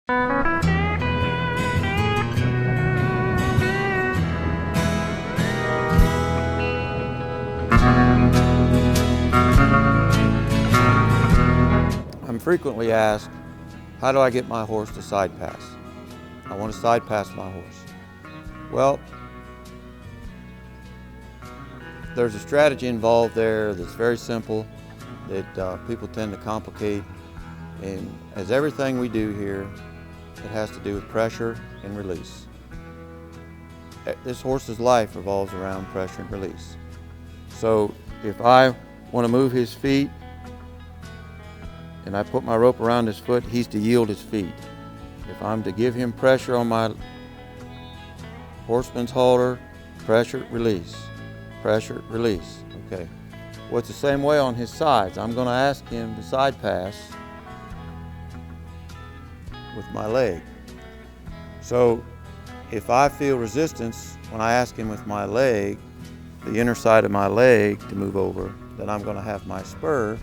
I'm frequently asked, how do I get my horse to side pass? I want to side pass my horse. Well, there's a strategy involved there that's very simple that people tend to complicate. And as everything we do here, it has to do with pressure and release. This horse's life revolves around pressure and release. So if I want to move his feet and I put my rope around his foot, he's to yield his feet. If I'm to give him pressure on my horseman's halter, pressure, release, pressure, release. Okay. Well, it's the same way on his sides. I'm going to ask him to side pass with my leg. So if I feel resistance when I ask him with my leg, the inner side of my leg to move over, then I'm going to have my spur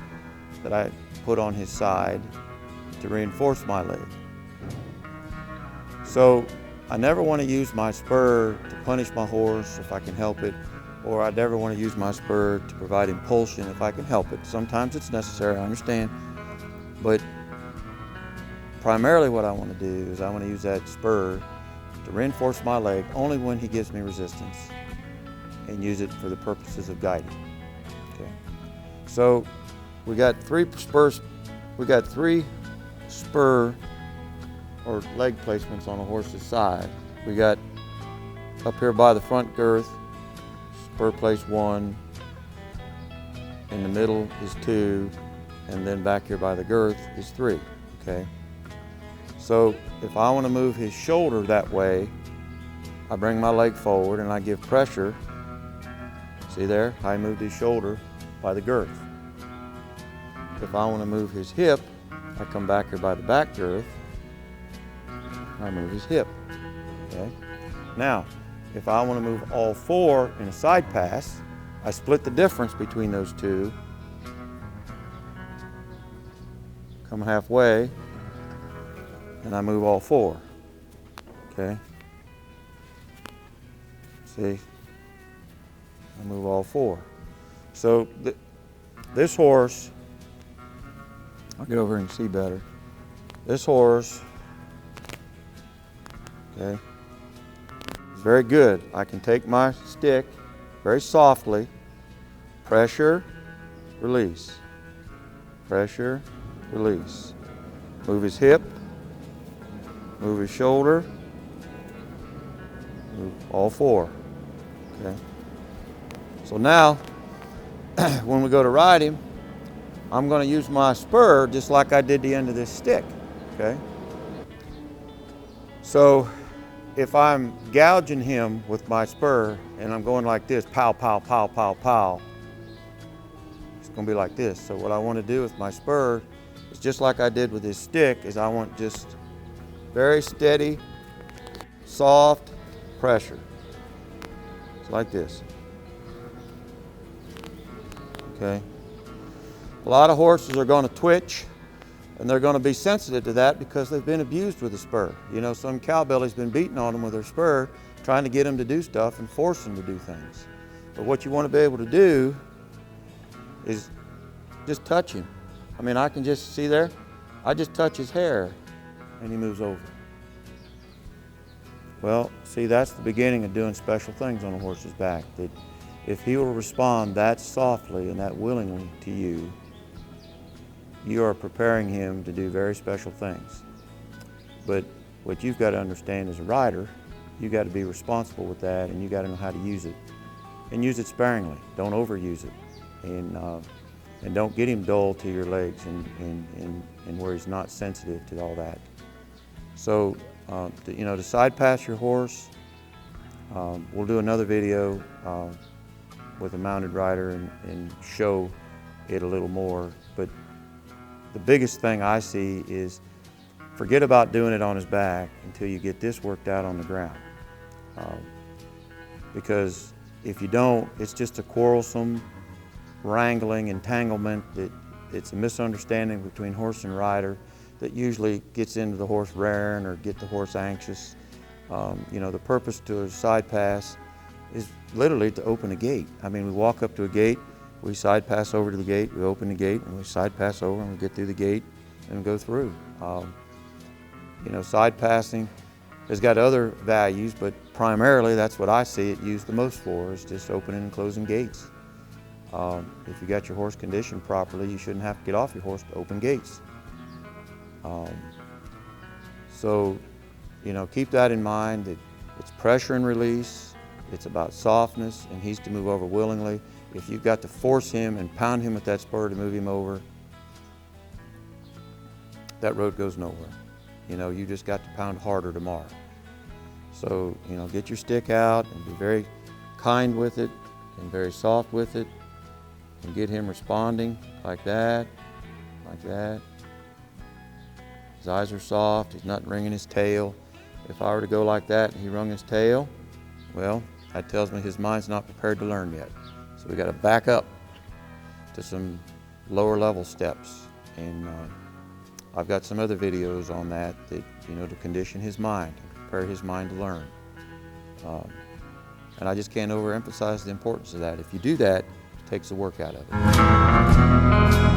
that I put on his side to reinforce my leg. So I never want to use my spur to punish my horse if I can help it, or I never want to use my spur to provide impulsion if I can help it. Sometimes it's necessary, I understand, but primarily what I want to do is I want to use that spur to reinforce my leg only when he gives me resistance and use it for the purposes of guiding. Okay. So we got three spur or leg placements on a horse's side. We got up here by the front girth, spur place 1, in the middle is 2, and then back here by the girth is 3, okay? So if I want to move his shoulder that way, I bring my leg forward and I give pressure. See there, I moved his shoulder by the girth. If I want to move his hip, I come back here by the back girth, and I move his hip, okay? Now, if I want to move all 4 in a side pass, I split the difference between those two, come halfway, and I move all 4, okay? See, I move all 4. So this horse, I'll get over here and see better. This horse, okay, is very good. I can take my stick very softly, pressure, release, pressure, release. Move his hip, move his shoulder, move all 4, okay? So now, when we go to ride him, I'm going to use my spur just like I did the end of this stick, okay? So if I'm gouging him with my spur and I'm going like this, pow, pow, pow, pow, pow, it's going to be like this. So what I want to do with my spur is just like I did with this stick, is I want just very steady, soft pressure. It's like this. Okay. A lot of horses are going to twitch, and they're going to be sensitive to that because they've been abused with a spur. You know, some cowbelly's been beating on them with their spur, trying to get them to do stuff and force them to do things. But what you want to be able to do is just touch him. I mean, I can just, see there? I just touch his hair, and he moves over. Well, see, that's the beginning of doing special things on a horse's back. That if he will respond that softly and that willingly to you, you are preparing him to do very special things. But what you've got to understand as a rider, you've got to be responsible with that, and you've got to know how to use it. And use it sparingly. Don't overuse it. And don't get him dull to your legs and where he's not sensitive to all that. So, to side pass your horse, we'll do another video with a mounted rider and show it a little more. But the biggest thing I see is forget about doing it on his back until you get this worked out on the ground. Because if you don't, it's just a quarrelsome, wrangling entanglement that it's a misunderstanding between horse and rider that usually gets into the horse rearing or get the horse anxious. You know, the purpose to a side pass is literally to open a gate. I mean, we walk up to a gate, we side pass over to the gate, we open the gate, and we side pass over, and we get through the gate and go through. You know, side passing has got other values, but primarily that's what I see it used the most for, is just opening and closing gates. If you got your horse conditioned properly, you shouldn't have to get off your horse to open gates. So, you know, keep that in mind, that it's pressure and release, it's about softness, and he's to move over willingly. If you've got to force him and pound him with that spur to move him over, that road goes nowhere. You know, you just got to pound harder tomorrow. So, you know, get your stick out and be very kind with it and very soft with it, and get him responding like that, like that. His eyes are soft, he's not wringing his tail. If I were to go like that and he wrung his tail, well, that tells me his mind's not prepared to learn yet. So we got to back up to some lower level steps. And I've got some other videos on that, you know, to condition his mind, and prepare his mind to learn. And I just can't overemphasize the importance of that. If you do that, it takes the work out of it.